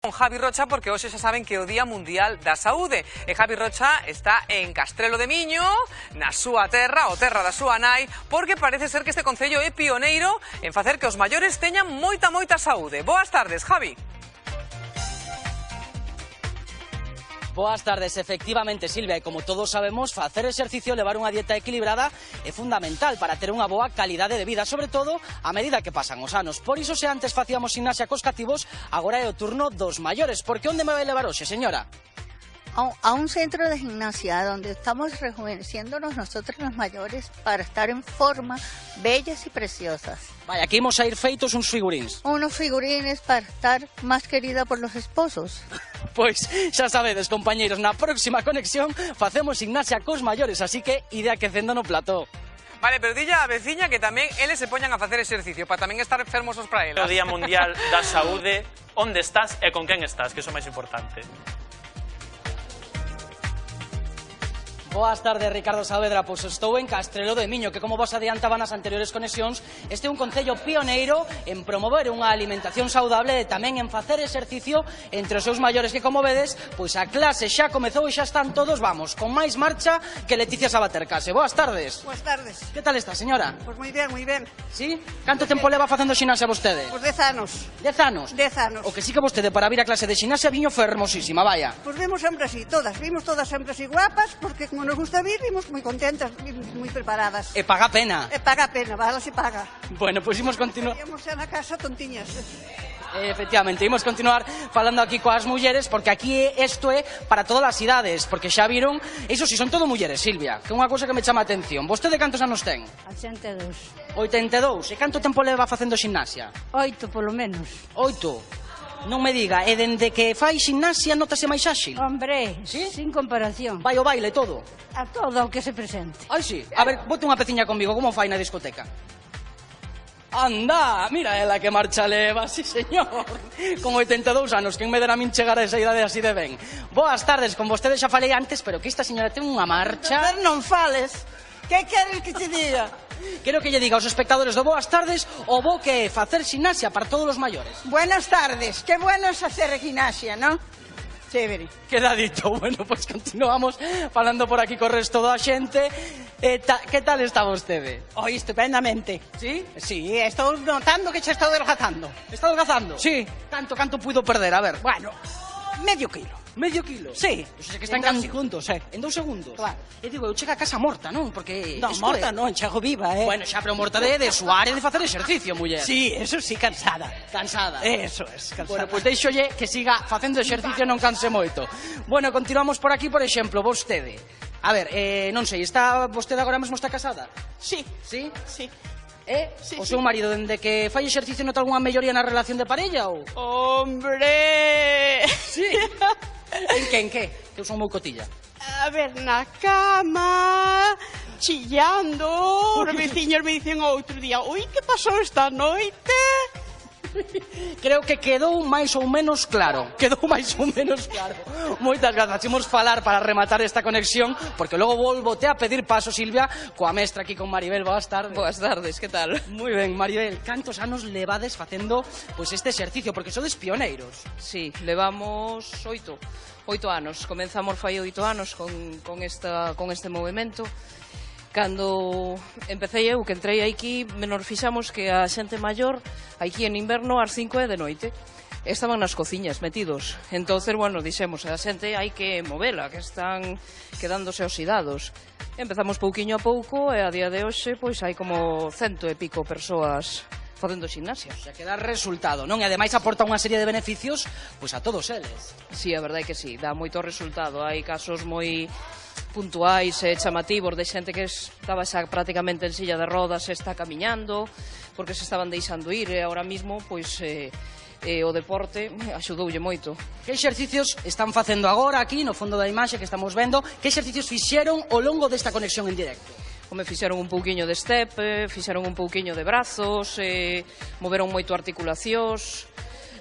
Con Javi Rocha, porque hoxe xa saben que é o Día Mundial da Saúde. E Javi Rocha está en Castrelo de Miño, na súa terra, o terra da súa nai, porque parece ser que este concello é pioneiro en facer que os maiores teñan moita saúde. Boas tardes, Javi. Boas tardes, efectivamente, Silvia, e como todos sabemos, facer exercicio, levar unha dieta equilibrada é fundamental para ter unha boa calidade de vida, sobre todo a medida que pasan os anos. Por iso, se antes facíamos gimnasia cos cativos, agora é o turno dos maiores. Porque onde me vai levar hoxe, señora? A un centro de gimnasia donde estamos rejuveneciéndonos nosotros los mayores para estar en forma, bellas y preciosas. Vai, aquí imos a ir feitos uns figuríns. Unos figurines para estar más querida por los esposos. Pois xa sabedes, compañeiros, na próxima conexión facemos gimnasia cos maiores, así que ide aquecendo no plató. Vale, pero dilla a veciña que tamén eles se poñan a facer exercicio, para tamén estar fermosos para elas. O Día Mundial da Saúde, onde estás e con quen estás, que iso é máis importante. Boas tardes, Ricardo Saavedra. Pois estou en Castrelo de Miño, que como vos adiantaban nas anteriores conexións, este é un concello pioneiro en promover unha alimentación saudable e tamén en facer exercicio entre os seus maiores, que como vedes, pois a clase xa comezou e xa están todos, vamos, con máis marcha que Leticia Sabater case. Boas tardes. Boas tardes. Que tal está, señora? Pois moi ben, moi ben. Sí? Canto tempo leva facendo ximnasia vostede? Pois 10 anos. 10 anos? 10 anos. O que sí que vostede para vir a clase de ximnasia viño foi hermosísima, vaya. Pois vimos sempre así, vimos todas sempre así guapas, porque como nos gusta vir, vimos moi contentas, vimos moi preparadas. E paga pena. E paga pena, vale, se paga. Bueno, pois imos continuar. Íamos xa na casa tontiñas. Efectivamente, imos continuar falando aquí coas mulleres, porque aquí isto é para todas as idades, porque xa viron, iso si, son todo mulleres, Silvia, que é unha cousa que me chama a atención. Vostede cantos anos ten? 82. 82. E canto tempo leva facendo ximnasia? 8, polo menos. 8. Non me diga, e dende que fai ximnasia notase máis áxil? Hombre, ¿Sí? sin comparación. Vai o baile todo? A todo o que se presente. Ai, sí. A ver, bote unha peciña conmigo, como fai na discoteca? Anda, mira ela que marcha leva, sí señor. Con 82 anos, quen me dera a min chegar a esa idade así de ben. Boas tardes, con vostede xa falei antes, pero que esta señora ten unha marcha. Pero non fales. Que queres que te diga? Quero que lle diga aos espectadores do Boas Tardes o bo que é facer ximnasia para todos os maiores. Buenas tardes. Qué bueno es hacer gimnasia, ¿no? Chévere. Queda dito. Bueno, pois continuamos falando por aquí co resto da xente. Que tal está vostede? Hoy estupendamente. Sí? Sí, estou notando que xa estou adelgazando. Está adelgazando? Sí. Canto puido perder? A ver. Bueno, medio kilo. Medio kilo? Sí. O sea, que está en 2 segundos, En 2 segundos? Claro. E digo, eu chego a casa morta, non? Porque... Non, morta non, chego viva, Bueno, xa, pero morta de suar e de facer exercicio, muller. Sí, eso sí, cansada. Cansada. Eso es, cansada. Bueno, pois deixolle que siga facendo exercicio e non canse moito. Bueno, continuamos por aquí, por exemplo, vostede. A ver, non sei, está vostede agora mesmo está casada? Sí. Sí? Sí. Sí, o seu marido, dende que fai exercicio, nota algunha melloría na relación de parella ou? Hombre! Sí. En que? Que eu son moi cotilla. A ver, na cama, chillando, os veciños me dicen outro día, ui, que pasou esta noite? Creo que quedou máis ou menos claro. Moitas grazas. Imos falar para rematar esta conexión, porque logo volvote a pedir paso, Silvia, coa mestra aquí con Maribel. Boas tardes. Boas tardes, que tal? Moi ben, Maribel, cantos anos levades facendo pois este exercicio, porque sodes pioneiros? Sí, levamos 8 anos. Comenzamos fai 8 anos con este movimento. Cando empecé eu, que entrei aquí, menor fixamos que a xente maior, aquí en inverno, ás 5 de noite, estaban nas cociñas metidos. Entonces, bueno, dixemos, a xente hai que movela, que están quedándose oxidados. Empezamos pouquiño a pouco e a día de hoxe, pois hai como 100 e pico persoas facendo ximnasia. O sea, que dá resultado, non? E ademais aporta unha serie de beneficios pois a todos eles. Sí, a verdade é que sí, dá moito resultado. Hai casos moi puntuais e chamativos de xente que estaba xa prácticamente en silla de rodas e está camiñando porque se estaban deixando ir e ahora mismo pois o deporte axudoulle moito. Que exercicios están facendo agora aquí no fondo da imaxe que estamos vendo? Que exercicios fixeron ao longo desta conexión en directo? Home, fixeron un pouquiño de step, fixeron un pouquiño de brazos, moveron moito articulacións.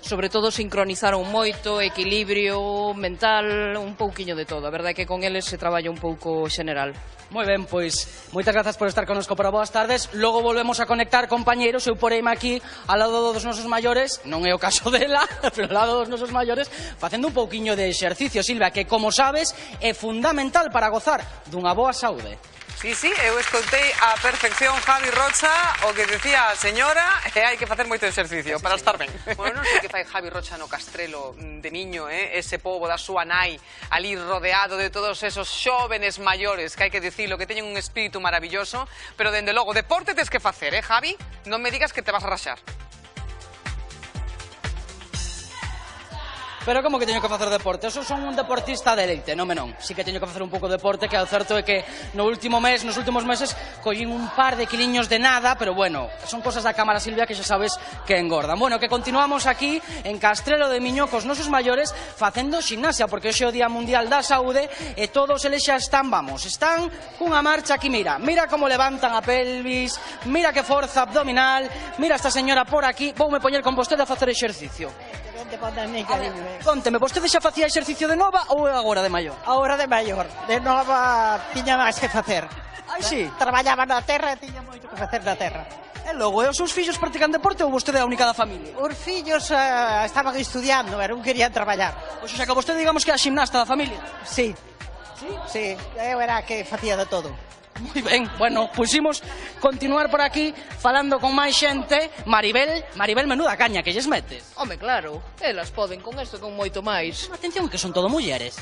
sobre todo sincronizaron moito, equilibrio mental, un pouquiño de todo. A verdade é que con eles se traballa un pouco xeneral. Moi ben, pois, moitas grazas por estar connosco para boas tardes. Logo volvemos a conectar, compañeiros. Eu poreime aquí ao lado dos nosos maiores, non é o caso dela, pero ao lado dos nosos maiores, facendo un pouquiño de exercicio, Silvia, que, como sabes, é fundamental para gozar dunha boa saúde. Sí, eu escoitei a perfección, Javi Rocha, o que decía a señora, e hai que facer moito exercicio para estar ben. Bueno, non sei que fai Javi Rocha no Castrelo de Miño, ese pobo da súa nai, ali rodeado de todos esos xóvenes maiores, que hai que dicilo, que teñen un espírito maravilloso, pero, dende logo, deporte tes que facer, Javi? Non me digas que te vas a raxar. Pero como que teño que facer deporte? Eu son un deportista de elite, non. Si que teño que facer un pouco de deporte, que o certo é que nos últimos meses, collín un par de quiliños de nada, pero bueno, son cosas da cámara, Silvia, que xa sabes que engordan. Bueno, que continuamos aquí en Castrelo de Miño cos nosos maiores facendo ximnasia, porque hoxe é o Día Mundial da Saúde e todos eles xa están cunha marcha aquí, mira como levantan a pelvis, mira que forza abdominal, mira esta señora por aquí. Voume poñer con vostede a facer exercicio. Conteme, vostede xa facía exercicio de nova ou é agora de maior? Agora de maior, de nova tiña máis que facer. Ai, sí? Traballaba na terra e tiña moito que facer na terra. E logo, os seus fillos practican deporte ou vostede é a única da familia? Os fillos estaban estudiando, non querían traballar. O xa que vostede, digamos, que é a ximnasta da familia? Sí. Sí, eu era a que facía de todo. Moi ben, bueno, puximos continuar por aquí falando con máis xente. Maribel, menuda caña que lles metes. Home, claro, elas poden con isto con moito máis. Atención, que son todo mulleres.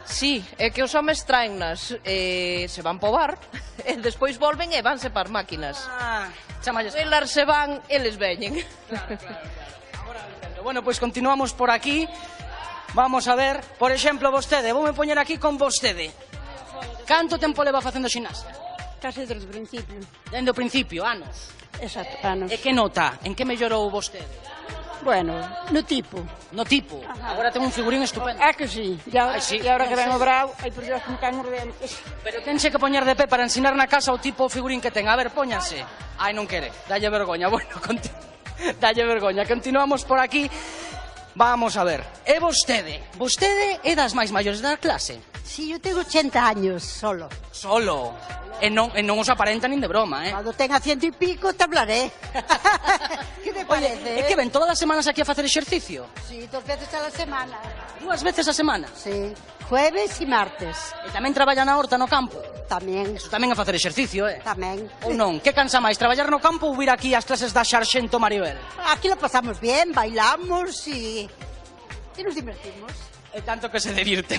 Sí, é que os homes traennas, se van po bar, e despois volven e vanse par máquinas. Chamalles. Elas se van, eles veñen. Bueno, pois continuamos por aquí. Vamos a ver, por exemplo, vostede. Voume poñer aquí con vostede. Canto tempo leva facendo ximnasia? Case desde o principio. Dende o principio, anos. Exacto, anos. E que nota? En que mellorou vostede? Bueno, no tipo. No tipo? Ajá. Agora ten un figurín estupendo. É que sí. E agora que ven o bravo, hai por Dios que me caen os dentes. Pero tense que poñer de pé para ensinar na casa o tipo de figurín que ten. A ver, póñanse. Ai, non quere. Dalle vergoña. Bueno, dalle vergoña. Continuamos por aquí. Vamos a ver. E vostede? Vostede é das máis maiores da clase? Sí, eu tengo 80 años, solo. Solo? E non os aparenta nin de broma, Cando tenga 100 e pico, te hablaré. Que te parece? É que ven todas as semanas aquí a facer exercicio? Sí, 2 veces a la semana. 2 veces a semana? Sí, jueves e martes. E tamén traballa na horta, no campo? Tamén. Eso tamén a facer exercicio, Tamén. Ou non? Que cansa máis, traballar no campo ou vir aquí ás clases da Sarxento Maribel? Aquí lo pasamos bien, bailamos e nos divertimos. E tanto que se divirten.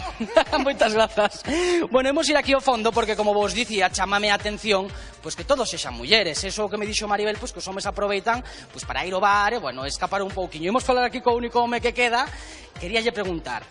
Moitas grazas. Bueno, imos ir aquí ao fondo porque, como vos dicía, chamame a atención pois que todos sexan mulleres. Eso que me dixo Maribel, pois que os homes aproveitan pois para ir ao bar e, bueno, escapar un pouquiño. Imos falar aquí co único home que queda. Queríalle preguntar,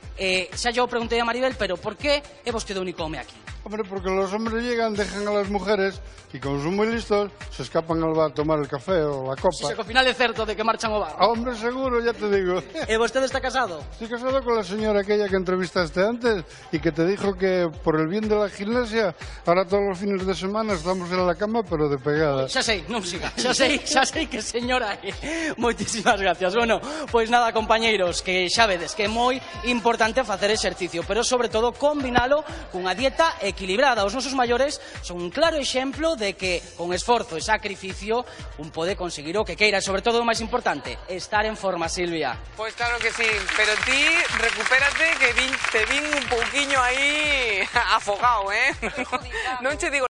xa yo preguntei a Maribel, pero por que é vostede o único home aquí? Hombre, porque los hombres llegan, dejan a las mujeres y como son muy listos, se escapan al bar a tomar el café o la copa. Si se que ao final é certo de que marchan ao bar. Hombre, seguro, ya te digo. ¿E vostede está casado? Estoy casado con la señora aquella que entrevistaste antes y que te dijo que por el bien de la gimnasia, ahora todos los fines de semana estamos en la cama, pero de pegada. Xa sei, non siga. Xa sei que señora é. Moitísimas gracias. Bueno, pois nada, compañeiros, que xa vedes que é moi importante facer exercicio, pero sobre todo combinalo cunha dieta equilibrada. Os nosos maiores son un claro exemplo de que con esforzo e sacrificio un pode conseguir o que queira e sobre todo o máis importante, estar en forma, Silvia. Pois claro que sí, pero ti recupérate que te vin un pouquiño aí afogado, Non che digo